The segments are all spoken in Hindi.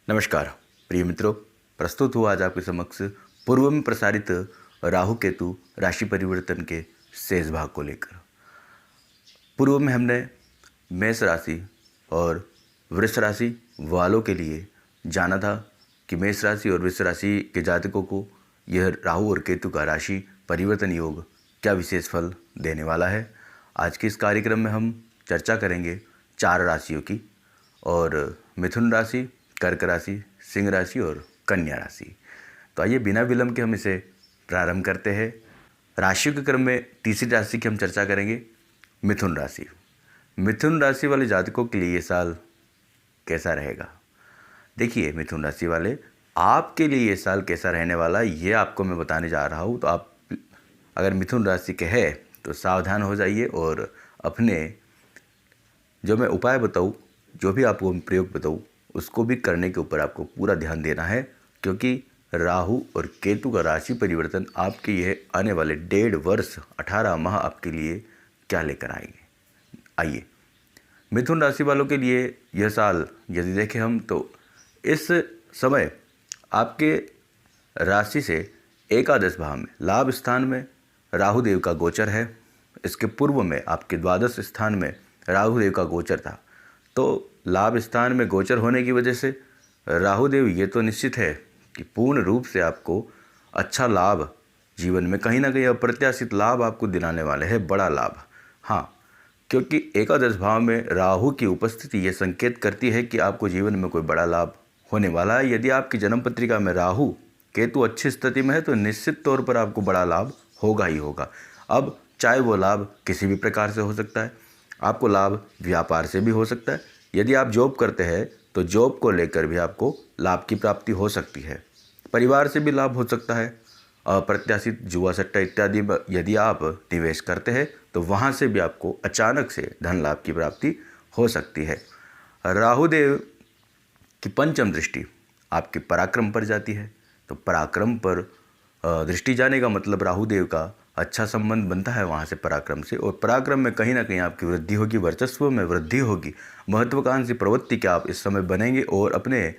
नमस्कार प्रिय मित्रों, प्रस्तुत हुआ आज आपके समक्ष पूर्व में प्रसारित राहु केतु राशि परिवर्तन के शेष भाग को लेकर। पूर्व में हमने मेष राशि और वृष राशि वालों के लिए जाना था कि मेष राशि और वृष राशि के जातकों को यह राहु और केतु का राशि परिवर्तन योग क्या विशेष फल देने वाला है। आज के इस कार्यक्रम में हम चर्चा करेंगे 4 राशियों की, और मिथुन राशि, कर्क राशि, सिंह राशि और कन्या राशि। तो आइए बिना विलंब के हम इसे प्रारंभ करते हैं। राशियों के क्रम में तीसरी राशि की हम चर्चा करेंगे, मिथुन राशि। मिथुन राशि वाले जातकों के लिए ये साल कैसा रहेगा? देखिए मिथुन राशि वाले, आपके लिए ये साल कैसा रहने वाला ये आपको मैं बताने जा रहा हूँ। तो आप अगर मिथुन राशि के है तो सावधान हो जाइए, और अपने जो मैं उपाय बताऊँ, जो भी आपको प्रयोग बताऊँ, उसको भी करने के ऊपर आपको पूरा ध्यान देना है, क्योंकि राहु और केतु का राशि परिवर्तन आपके ये आने वाले 1.5 वर्ष 18 माह आपके लिए क्या लेकर आएंगे। आइए मिथुन राशि वालों के लिए यह साल यदि देखें हम, तो इस समय आपके राशि से एकादश भाव में लाभ स्थान में राहु देव का गोचर है। इसके पूर्व में आपके द्वादश स्थान में राहु देव का गोचर था। तो लाभ स्थान में गोचर होने की वजह से राहु देव ये तो निश्चित है कि पूर्ण रूप से आपको अच्छा लाभ, जीवन में कहीं ना कहीं अप्रत्याशित लाभ आपको दिलाने वाले हैं, बड़ा लाभ। हाँ, क्योंकि एकादश भाव में राहु की उपस्थिति ये संकेत करती है कि आपको जीवन में कोई बड़ा लाभ होने वाला है। यदि आपकी जन्म पत्रिका में राहु केतु अच्छी स्थिति में है तो निश्चित तौर पर आपको बड़ा लाभ होगा ही होगा। अब चाहे वो लाभ किसी भी प्रकार से हो सकता है, आपको लाभ व्यापार से भी हो सकता है। यदि आप जॉब करते हैं तो जॉब को लेकर भी आपको लाभ की प्राप्ति हो सकती है। परिवार से भी लाभ हो सकता है। अप्रत्याशित जुआ सट्टा इत्यादि यदि आप निवेश करते हैं तो वहाँ से भी आपको अचानक से धन लाभ की प्राप्ति हो सकती है। राहु देव की पंचम दृष्टि आपके पराक्रम पर जाती है, तो पराक्रम पर दृष्टि जाने का मतलब राहु देव का अच्छा संबंध बनता है वहाँ से पराक्रम से, और पराक्रम में कहीं ना कहीं आपकी वृद्धि होगी, वर्चस्व में वृद्धि होगी, महत्वाकांक्षी प्रवृत्ति के आप इस समय बनेंगे, और अपने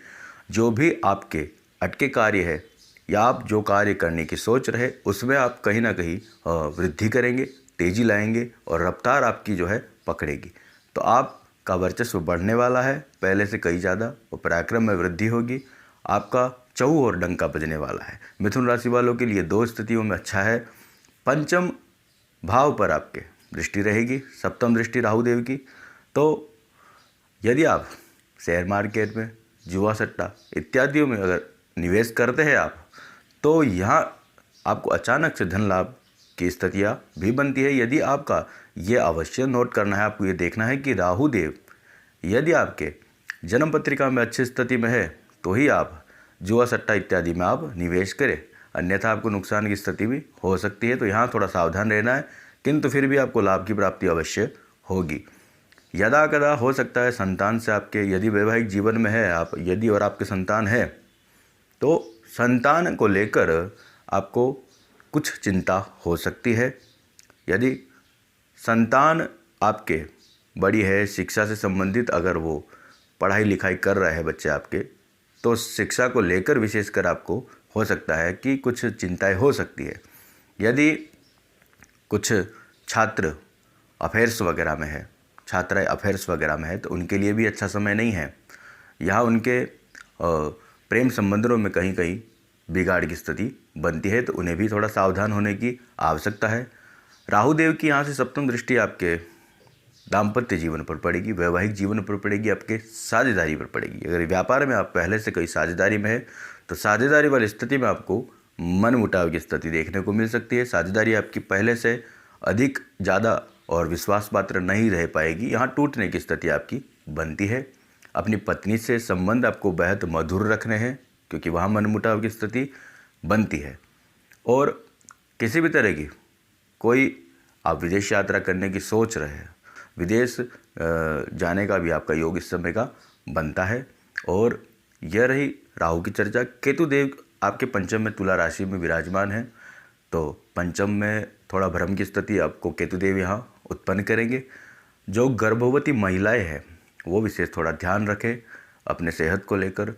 जो भी आपके अटके कार्य है या आप जो कार्य करने की सोच रहे उसमें आप कहीं ना कहीं वृद्धि करेंगे, तेजी लाएंगे, और रफ्तार आपकी जो है पकड़ेगी। तो आपका वर्चस्व बढ़ने वाला है पहले से कहीं ज़्यादा, और पराक्रम में वृद्धि होगी। आपका चहु और डंका बजने वाला है। मिथुन राशि वालों के लिए 2 स्थितियों में अच्छा है। पंचम भाव पर आपके दृष्टि रहेगी, सप्तम दृष्टि राहु देव की। तो यदि आप शेयर मार्केट में, जुआ सट्टा इत्यादियों में अगर निवेश करते हैं आप, तो यहाँ आपको अचानक से धन लाभ की स्थितियाँ भी बनती है। यदि आपका ये अवश्य नोट करना है, आपको ये देखना है कि राहु देव यदि आपके जन्म पत्रिका में अच्छी स्थिति में है तो ही आप जुआ सट्टा इत्यादि में आप निवेश करें, अन्यथा आपको नुकसान की स्थिति भी हो सकती है। तो यहाँ थोड़ा सावधान रहना है, किंतु फिर भी आपको लाभ की प्राप्ति अवश्य होगी। यदा कदा हो सकता है संतान से आपके, यदि वैवाहिक जीवन में है आप, यदि और आपके संतान है तो संतान को लेकर आपको कुछ चिंता हो सकती है। यदि संतान आपके बड़ी है, शिक्षा से संबंधित अगर वो पढ़ाई लिखाई कर रहे हैं बच्चे आपके, तो शिक्षा को लेकर विशेषकर आपको हो सकता है कि कुछ चिंताएं हो सकती है। यदि कुछ छात्र अफेयर्स वगैरह में है, छात्राएं अफेयर्स वगैरह में है, तो उनके लिए भी अच्छा समय नहीं है। यहाँ उनके प्रेम संबंधों में कहीं कहीं बिगाड़ की स्थिति बनती है, तो उन्हें भी थोड़ा सावधान होने की आवश्यकता है। राहु देव की यहाँ से सप्तम दृष्टि आपके दाम्पत्य जीवन पर पड़ेगी, वैवाहिक जीवन पर पड़ेगी, आपके साझेदारी पर पड़ेगी। अगर व्यापार में आप पहले से कई साझेदारी में है तो साझेदारी वाली स्थिति में आपको मन मुटाव की स्थिति देखने को मिल सकती है। साझेदारी आपकी पहले से अधिक ज़्यादा और विश्वास पात्र नहीं रह पाएगी, यहाँ टूटने की स्थिति आपकी बनती है। अपनी पत्नी से संबंध आपको बेहद मधुर रखने हैं, क्योंकि वहाँ मन मुटाव की स्थिति बनती है। और किसी भी तरह की कोई आप विदेश यात्रा करने की सोच रहे हैं, विदेश जाने का भी आपका योग इस समय का बनता है। और यह रही राहु की चर्चा। केतु देव आपके पंचम में तुला राशि में विराजमान है, तो पंचम में थोड़ा भ्रम की स्थिति आपको केतु देव यहाँ उत्पन्न करेंगे। जो गर्भवती महिलाएं हैं वो विशेष थोड़ा ध्यान रखें अपने सेहत को लेकर।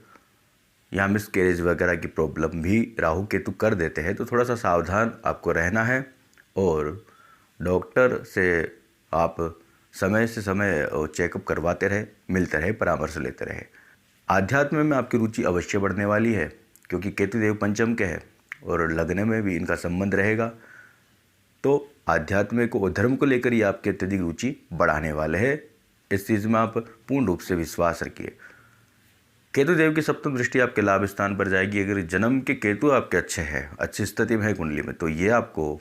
या मिसकैरेज वगैरह की प्रॉब्लम भी राहु केतु कर देते हैं, तो थोड़ा सा सावधान आपको रहना है। और डॉक्टर से आप समय से समय चेकअप करवाते रहे, मिलते रहे, परामर्श लेते रहे। आध्यात्म में आपकी रुचि अवश्य बढ़ने वाली है, क्योंकि केतु देव पंचम के हैं और लगने में भी इनका संबंध रहेगा। तो आध्यात्मिक और धर्म को लेकर ही आपकी अत्यधिक रुचि बढ़ाने वाले हैं। इस चीज़ में आप पूर्ण रूप से विश्वास रखिए। केतु देव की सप्तम दृष्टि आपके लाभ स्थान पर जाएगी। अगर जन्म के केतु आपके अच्छे हैं, अच्छी स्थिति में है कुंडली में, तो ये आपको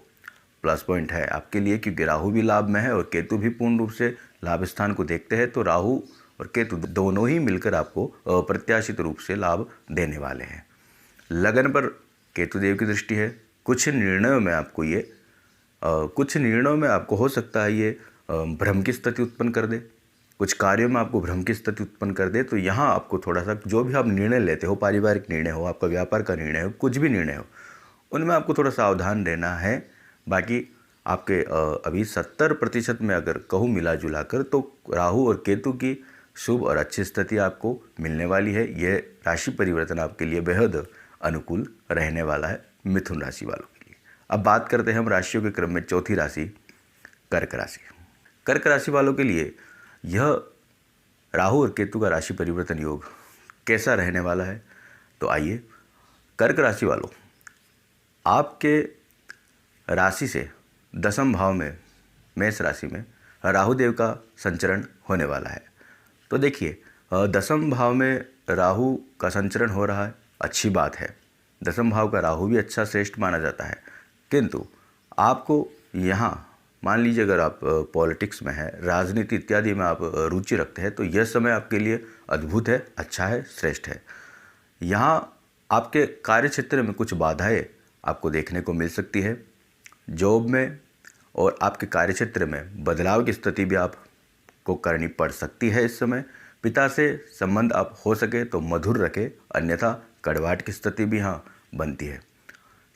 प्लस पॉइंट है आपके लिए, क्योंकि राहु भी लाभ में है और केतु भी पूर्ण रूप से लाभ स्थान को देखते हैं। तो राहु और केतु दोनों ही मिलकर आपको अप्रत्याशित रूप से लाभ देने वाले हैं। लगन पर केतु देव की दृष्टि है। कुछ निर्णयों में आपको हो सकता है ये भ्रम की स्थिति उत्पन्न कर दे, कुछ कार्यों में आपको भ्रम की स्थिति उत्पन्न कर दे। तो यहाँ आपको थोड़ा सा, जो भी आप निर्णय लेते हो, पारिवारिक निर्णय हो, आपका व्यापार का निर्णय हो, कुछ भी निर्णय हो, उनमें आपको थोड़ा सावधान रहना है। बाकी आपके अभी 70% में अगर कहूँ मिला जुला कर, तो राहु और केतु की शुभ और अच्छी स्थिति आपको मिलने वाली है। यह राशि परिवर्तन आपके लिए बेहद अनुकूल रहने वाला है मिथुन राशि वालों के लिए। अब बात करते हैं हम राशियों के क्रम में चौथी राशि कर्क राशि। कर्क राशि वालों के लिए यह राहु और केतु का राशि परिवर्तन योग कैसा रहने वाला है, तो आइए। कर्क राशि वालों, आपके राशि से दसम भाव में, मेष राशि में राहु देव का संचरण होने वाला है। तो देखिए, दसम भाव में राहु का संचरण हो रहा है, अच्छी बात है। दसम भाव का राहु भी अच्छा श्रेष्ठ माना जाता है। किंतु आपको यहाँ मान लीजिए, अगर आप पॉलिटिक्स में है, राजनीति इत्यादि में आप रुचि रखते हैं, तो यह समय आपके लिए अद्भुत है, अच्छा है, श्रेष्ठ है। यहाँ आपके कार्य क्षेत्र में कुछ बाधाएं आपको देखने को मिल सकती है। जॉब में और आपके कार्य क्षेत्र में बदलाव की स्थिति भी आपको करनी पड़ सकती है इस समय। पिता से संबंध आप हो सके तो मधुर रखें, अन्यथा कड़वाहट की स्थिति भी यहाँ बनती है।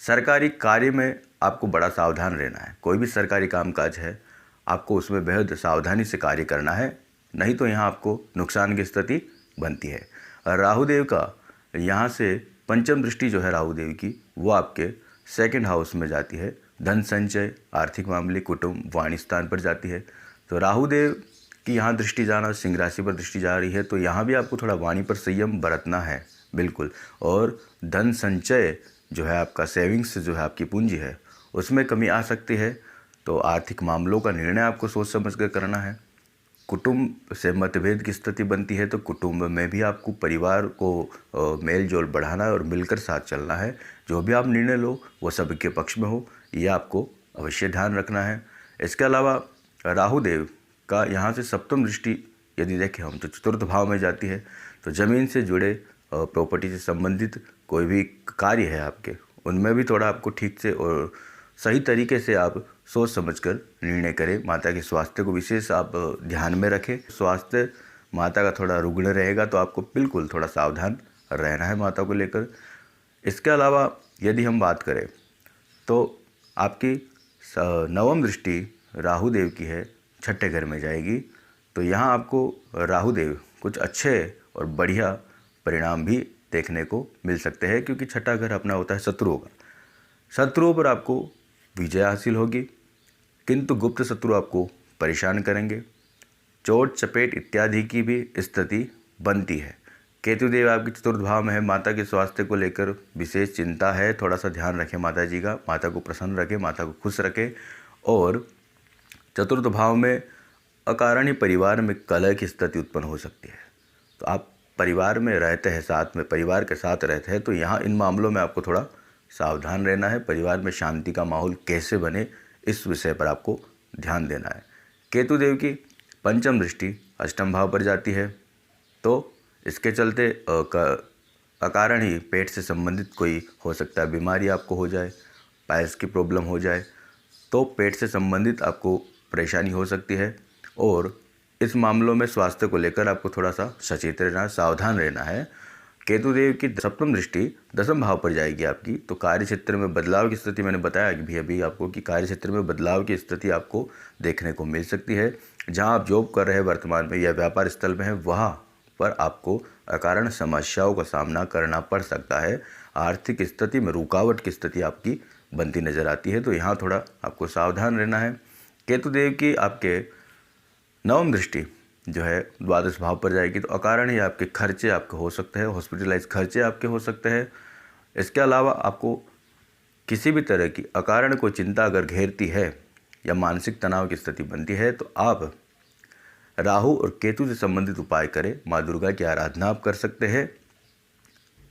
सरकारी कार्य में आपको बड़ा सावधान रहना है। कोई भी सरकारी कामकाज है, आपको उसमें बेहद सावधानी से कार्य करना है, नहीं तो यहाँ आपको नुकसान की स्थिति बनती है। राहुदेव का यहाँ से पंचम दृष्टि जो है राहुदेव की, वो आपके सेकंड हाउस में जाती है। धन संचय, आर्थिक मामले, कुटुंब, वाणी स्थान पर जाती है। तो राहुदेव की यहाँ दृष्टि जाना, सिंह राशि पर दृष्टि जा रही है, तो यहाँ भी आपको थोड़ा वाणी पर संयम बरतना है, बिल्कुल। और धन संचय जो है आपका, सेविंग्स जो है आपकी पूंजी है, उसमें कमी आ सकती है। तो आर्थिक मामलों का निर्णय आपको सोच समझ कर करना है। कुटुंब से मतभेद की स्थिति बनती है, तो कुटुंब में भी आपको परिवार को मेल जोल बढ़ाना है और मिलकर साथ चलना है। जो भी आप निर्णय लो वो सबके पक्ष में हो, ये आपको अवश्य ध्यान रखना है। इसके अलावा राहुदेव का यहाँ से सप्तम दृष्टि यदि देखें हम, तो चतुर्थ भाव में जाती है। तो ज़मीन से जुड़े, प्रॉपर्टी से संबंधित कोई भी कार्य है आपके, उनमें भी थोड़ा आपको ठीक से और सही तरीके से आप सोच समझकर निर्णय करें। माता के स्वास्थ्य को विशेष आप ध्यान में रखें। स्वास्थ्य माता का थोड़ा रुग्ण रहेगा, तो आपको बिल्कुल थोड़ा सावधान रहना है माता को लेकर। इसके अलावा यदि हम बात करें, तो आपकी नवम दृष्टि राहुदेव की है, छठे घर में जाएगी। तो यहाँ आपको राहुदेव कुछ अच्छे और बढ़िया परिणाम भी देखने को मिल सकते हैं, क्योंकि छठा घर अपना होता है शत्रुओं का। शत्रुओं पर आपको विजय हासिल होगी, किंतु गुप्त शत्रु आपको परेशान करेंगे। चोट चपेट इत्यादि की भी स्थिति बनती है। केतुदेव आपके चतुर्थ भाव में है, माता के स्वास्थ्य को लेकर विशेष चिंता है। थोड़ा सा ध्यान रखें माता जी का, माता को प्रसन्न रखें, माता को खुश रखें। और चतुर्थ भाव में अकारण ही परिवार में कलह की स्थिति उत्पन्न हो सकती है। तो आप परिवार में रहते हैं, साथ में परिवार के साथ रहते हैं, तो यहाँ इन मामलों में आपको थोड़ा सावधान रहना है। परिवार में शांति का माहौल कैसे बने, इस विषय पर आपको ध्यान देना है। केतुदेव की पंचम दृष्टि अष्टम भाव पर जाती है, तो इसके चलते अकारण ही पेट से संबंधित कोई हो सकता है बीमारी आपको हो जाए, पायल्स की प्रॉब्लम हो जाए, तो पेट से संबंधित आपको परेशानी हो सकती है। और इस मामलों में स्वास्थ्य को लेकर आपको थोड़ा सा सचेत रहना, सावधान रहना है। केतुदेव की सप्तम दृष्टि दसम भाव पर जाएगी आपकी, तो कार्य क्षेत्र में बदलाव की स्थिति, मैंने बताया कि भी अभी आपको कि कार्य क्षेत्र में बदलाव की स्थिति आपको देखने को मिल सकती है। जहां आप जॉब कर रहे हैं वर्तमान में या व्यापार स्थल में है, वहाँ पर आपको अकारण समस्याओं का सामना करना पड़ सकता है। आर्थिक स्थिति में रुकावट की स्थिति आपकी बनती नज़र आती है, तो यहाँ थोड़ा आपको सावधान रहना है। केतुदेव की आपके नवम दृष्टि जो है द्वादश भाव पर जाएगी, तो अकारण ही आपके खर्चे आपके हो सकते हैं, हॉस्पिटलाइज खर्चे आपके हो सकते हैं। इसके अलावा आपको किसी भी तरह की अकारण कोई चिंता अगर घेरती है या मानसिक तनाव की स्थिति बनती है, तो आप राहु और केतु से संबंधित उपाय करें। माँ दुर्गा की आराधना आप कर सकते हैं।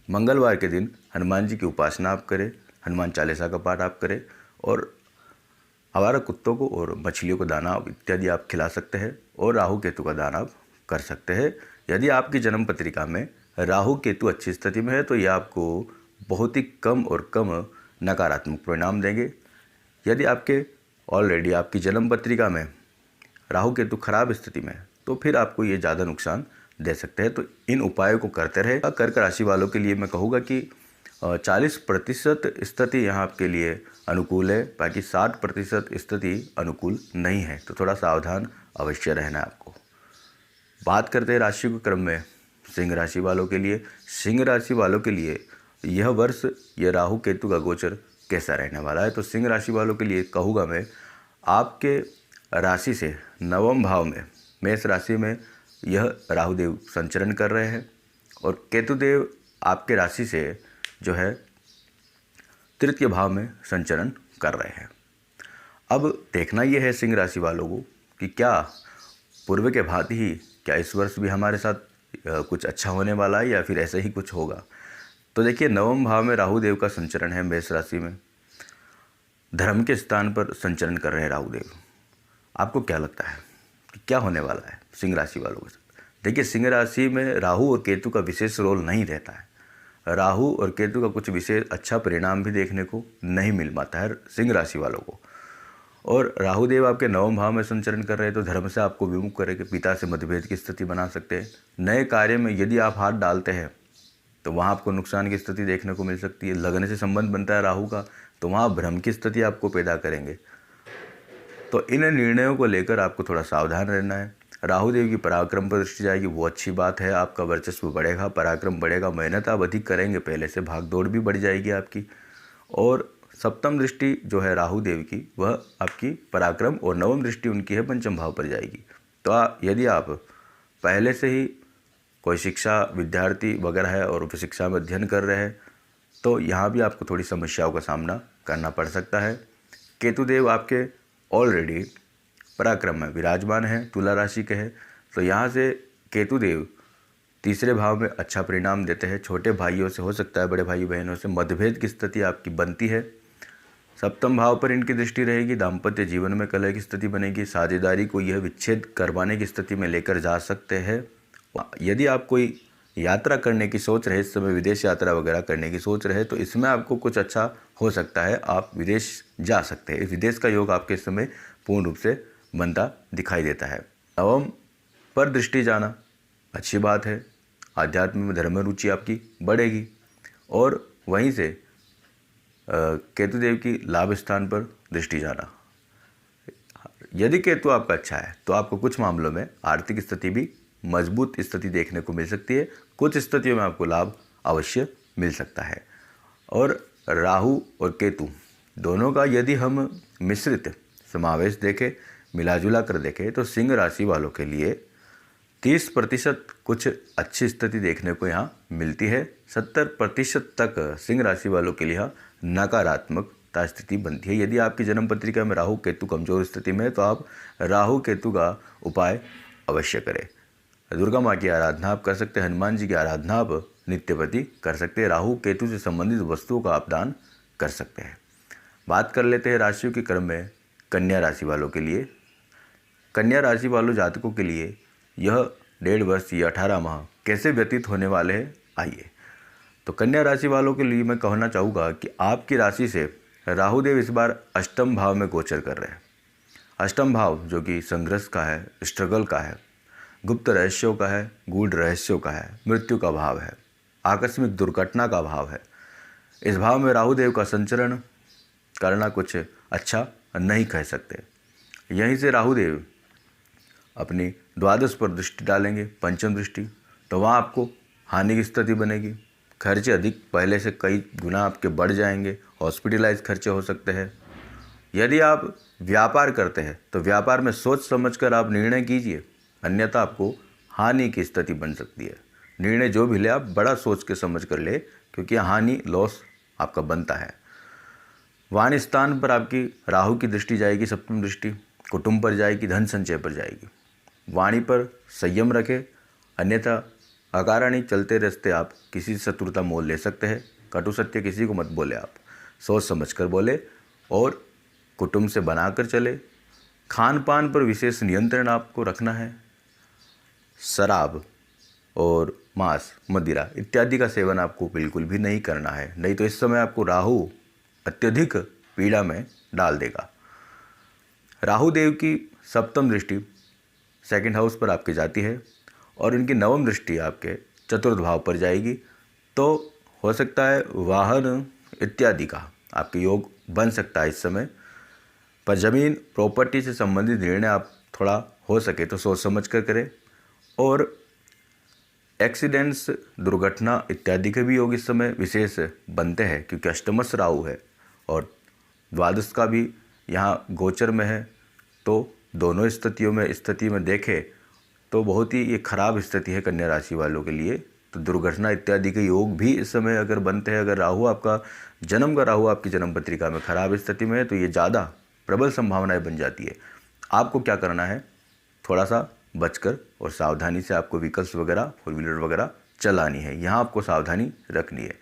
मंगलवार के दिन हनुमान जी की उपासना आप करें, हनुमान चालीसा का पाठ आप करें, और आवारा कुत्तों को और मछलियों को दाना इत्यादि आप खिला सकते हैं, और राहु केतु का दान आप कर सकते हैं। यदि आपकी जन्म पत्रिका में राहु केतु अच्छी स्थिति में है, तो यह आपको बहुत ही कम और कम नकारात्मक परिणाम देंगे। यदि आपके ऑलरेडी आपकी जन्म पत्रिका में राहु केतु खराब स्थिति में है, तो फिर आपको ये ज़्यादा नुकसान दे सकते हैं। तो इन उपायों को करते रहे। कर्क राशि वालों के लिए मैं कहूँगा कि 40% स्थिति यहाँ आपके लिए अनुकूल है, बाकी 60% स्थिति अनुकूल नहीं है, तो थोड़ा सावधान अवश्य रहना है आपको। बात करते हैं राशि के क्रम में सिंह राशि वालों के लिए। सिंह राशि वालों के लिए यह वर्ष यह राहु केतु का गोचर कैसा रहने वाला है, तो सिंह राशि वालों के लिए कहूँगा मैं, आपके राशि से नवम भाव में मेष राशि में यह राहुदेव संचरण कर रहे हैं, और केतुदेव आपके राशि से जो है तृतीय भाव में संचरण कर रहे हैं। अब देखना यह है सिंह राशि वालों को कि क्या पूर्व के भांति ही क्या इस वर्ष भी हमारे साथ कुछ अच्छा होने वाला है या फिर ऐसे ही कुछ होगा। तो देखिए, नवम भाव में राहुदेव का संचरण है, मेष राशि में धर्म के स्थान पर संचरण कर रहे हैं राहुदेव। आपको क्या लगता है कि क्या होने वाला है सिंह राशि वालों के साथ? देखिए, सिंह राशि में राहु और केतु का विशेष रोल नहीं रहता है। राहु और केतु का कुछ विशेष अच्छा परिणाम भी देखने को नहीं मिल पाता है सिंह राशि वालों को। और राहुदेव आपके नवम भाव में संचरण कर रहे हैं, तो धर्म से आपको विमुख करेंगे, पिता से मतभेद की स्थिति बना सकते हैं। नए कार्य में यदि आप हाथ डालते हैं तो वहाँ आपको नुकसान की स्थिति देखने को मिल सकती है। लगन से संबंध बनता है राहु का, तो वहाँ भ्रम की स्थिति आपको पैदा करेंगे। तो इन निर्णयों को लेकर आपको थोड़ा सावधान रहना है। राहुदेव की पराक्रम पर दृष्टि जाएगी, वो अच्छी बात है, आपका वर्चस्व बढ़ेगा, पराक्रम बढ़ेगा, मेहनत आप अधिक करेंगे, पहले से भाग दौड़ भी बढ़ जाएगी आपकी। और सप्तम दृष्टि जो है राहुदेव की, वह आपकी पराक्रम, और नवम दृष्टि उनकी है पंचम भाव पर जाएगी। तो यदि आप पहले से ही कोई शिक्षा विद्यार्थी वगैरह है और उच्च शिक्षा में अध्ययन कर रहे हैं, तो यहाँ भी आपको थोड़ी समस्याओं का सामना करना पड़ सकता है। केतुदेव आपके ऑलरेडी पराक्रम में विराजमान है, तुला राशि के हैं, तो यहाँ से केतुदेव तीसरे भाव में अच्छा परिणाम देते हैं। छोटे भाइयों से हो सकता है, बड़े भाई बहनों से मतभेद की स्थिति आपकी बनती है। सप्तम भाव पर इनकी दृष्टि रहेगी, दाम्पत्य जीवन में कलह की स्थिति बनेगी, साझेदारी को यह विच्छेद करवाने की स्थिति में लेकर जा सकते हैं। यदि आप कोई यात्रा करने की सोच रहे, इस समय विदेश यात्रा वगैरह करने की सोच रहे, तो इसमें आपको कुछ अच्छा हो सकता है, आप विदेश जा सकते हैं। विदेश का योग आपके इस समय पूर्ण रूप से बनता दिखाई देता है। नवम पर दृष्टि जाना अच्छी बात है, आध्यात्म में धर्म रुचि आपकी बढ़ेगी। और वहीं से केतुदेव की लाभ स्थान पर दृष्टि जाना, यदि केतु आपका अच्छा है तो आपको कुछ मामलों में आर्थिक स्थिति भी मजबूत स्थिति देखने को मिल सकती है। कुछ स्थितियों में आपको लाभ अवश्य मिल सकता है। और राहु और केतु दोनों का यदि हम मिश्रित समावेश देखें, मिलाजुला कर देखें, तो सिंह राशि वालों के लिए 30% कुछ अच्छी स्थिति देखने को यहाँ मिलती है। 70% तक सिंह राशि वालों के लिए नकारात्मकता स्थिति बनती है। यदि आपकी जन्म पत्रिका में राहु केतु कमजोर स्थिति में है, तो आप राहु केतु का उपाय अवश्य करें। दुर्गा माँ की आराधना आप कर सकते हैं, हनुमान जी की आराधना आप नित्यप्रति कर सकते हैं, राहु केतु से संबंधित वस्तुओं का आप दान कर सकते हैं। बात कर लेते हैं राशियों के क्रम में कन्या राशि वालों के लिए। कन्या राशि वालों जातकों के लिए यह 1.5 वर्ष या 18 माह कैसे व्यतीत होने वाले हैं, आइए। तो कन्या राशि वालों के लिए मैं कहना चाहूँगा कि आपकी राशि से राहुदेव इस बार अष्टम भाव में गोचर कर रहे हैं। अष्टम भाव जो कि संघर्ष का है, स्ट्रगल का है, गुप्त रहस्यों का है, गूढ़ रहस्यों का है, मृत्यु का भाव है, आकस्मिक दुर्घटना का भाव है। इस भाव में राहुदेव का संचरण करना कुछ अच्छा नहीं कह सकते। यहीं से राहुदेव अपनी द्वादश पर दृष्टि डालेंगे, पंचम दृष्टि, तो वहाँ आपको हानि की स्थिति बनेगी। खर्चे अधिक पहले से कई गुना आपके बढ़ जाएंगे, हॉस्पिटलाइज खर्चे हो सकते हैं। यदि आप व्यापार करते हैं तो व्यापार में सोच समझकर आप निर्णय कीजिए, अन्यथा आपको हानि की स्थिति बन सकती है। निर्णय जो भी ले आप बड़ा सोच के समझ कर ले, क्योंकि हानि लॉस आपका बनता है। वाणी स्थान पर आपकी राहु की दृष्टि जाएगी, सप्तम दृष्टि कुटुंब पर जाएगी, धन संचय पर जाएगी। वाणी पर संयम रखें, अन्यथा अकारण चलते रास्ते आप किसी से शत्रुता मोल ले सकते हैं। कटु सत्य किसी को मत बोले, आप सोच समझ कर बोले और कुटुंब से बनाकर चले। खान पान पर विशेष नियंत्रण आपको रखना है। शराब और मांस, मदिरा इत्यादि का सेवन आपको बिल्कुल भी नहीं करना है, नहीं तो इस समय आपको राहु अत्यधिक पीड़ा में डाल देगा। राहु देव की सप्तम दृष्टि सेकंड हाउस पर आपके जाती है और इनकी नवम दृष्टि आपके चतुर्थ भाव पर जाएगी। तो हो सकता है वाहन इत्यादि का आपके योग बन सकता है इस समय। पर ज़मीन प्रॉपर्टी से संबंधित निर्णय आप थोड़ा हो सके तो सोच समझ कर करें। और एक्सीडेंट्स, दुर्घटना इत्यादि के भी योग इस समय विशेष बनते हैं, क्योंकि अष्टमस राहु है और द्वादश का भी यहाँ गोचर में है। तो दोनों स्थिति में देखें तो बहुत ही ये खराब स्थिति है कन्या राशि वालों के लिए। तो दुर्घटना इत्यादि के योग भी इस समय अगर बनते हैं, अगर राहु आपका जन्म का राहु आपकी जन्म पत्रिका में खराब स्थिति में है, तो ये ज़्यादा प्रबल संभावनाएं बन जाती है। आपको क्या करना है, थोड़ा सा बचकर और सावधानी से आपको व्हीकल्स वगैरह, फोर व्हीलर वगैरह चलानी है, यहाँ आपको सावधानी रखनी है।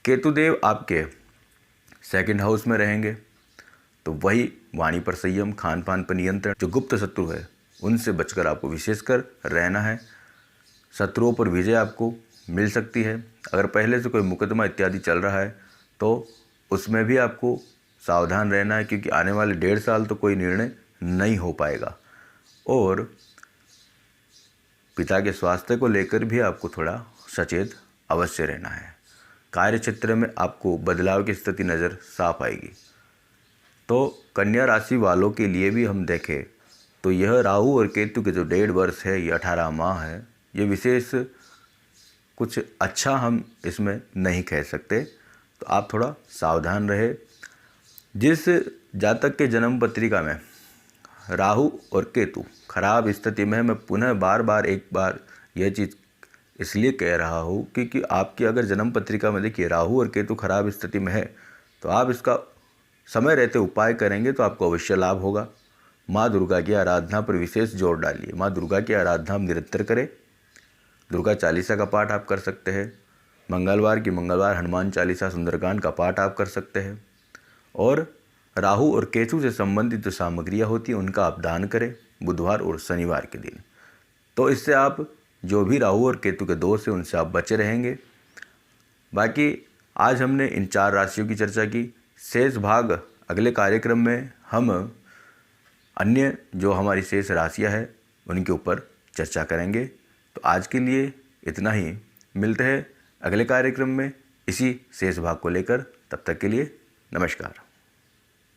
केतुदेव आपके सेकंड हाउस में रहेंगे, तो वही वाणी पर संयम, खान पान पर नियंत्रण, जो गुप्त शत्रु है उनसे बचकर आपको विशेषकर रहना है। शत्रुओं पर विजय आपको मिल सकती है। अगर पहले से कोई मुकदमा इत्यादि चल रहा है तो उसमें भी आपको सावधान रहना है, क्योंकि आने वाले 1.5 साल तो कोई निर्णय नहीं हो पाएगा। और पिता के स्वास्थ्य को लेकर भी आपको थोड़ा सचेत अवश्य रहना है। कार्य क्षेत्र में आपको बदलाव की स्थिति नज़र साफ आएगी। तो कन्या राशि वालों के लिए भी हम देखें तो यह राहु और केतु के जो 1.5 वर्ष है, ये 18 माह है, ये विशेष कुछ अच्छा हम इसमें नहीं कह सकते। तो आप थोड़ा सावधान रहे। जिस जातक के जन्म पत्रिका में राहु और केतु खराब स्थिति में है, मैं पुनः एक बार यह चीज़ इसलिए कह रहा हूँ क्योंकि आपकी अगर जन्म पत्रिका में देखिए राहु और केतु खराब स्थिति में है, तो आप इसका समय रहते उपाय करेंगे तो आपको अवश्य लाभ होगा। माँ दुर्गा की आराधना पर विशेष जोर डालिए। माँ दुर्गा की आराधना हम निरंतर करें। दुर्गा चालीसा का पाठ आप कर सकते हैं। मंगलवार हनुमान चालीसा, सुंदरकांड का पाठ आप कर सकते हैं। और राहु और केतु से संबंधित जो सामग्रियाँ होती हैं उनका आप दान करें बुधवार और शनिवार के दिन। तो इससे आप जो भी राहु और केतु के दोष हैं उनसे आप बचे रहेंगे। बाकी आज हमने इन 4 राशियों की चर्चा की। शेष भाग अगले कार्यक्रम में हम अन्य जो हमारी शेष राशियां हैं उनके ऊपर चर्चा करेंगे। तो आज के लिए इतना ही। मिलते हैं अगले कार्यक्रम में इसी शेष भाग को लेकर। तब तक के लिए नमस्कार।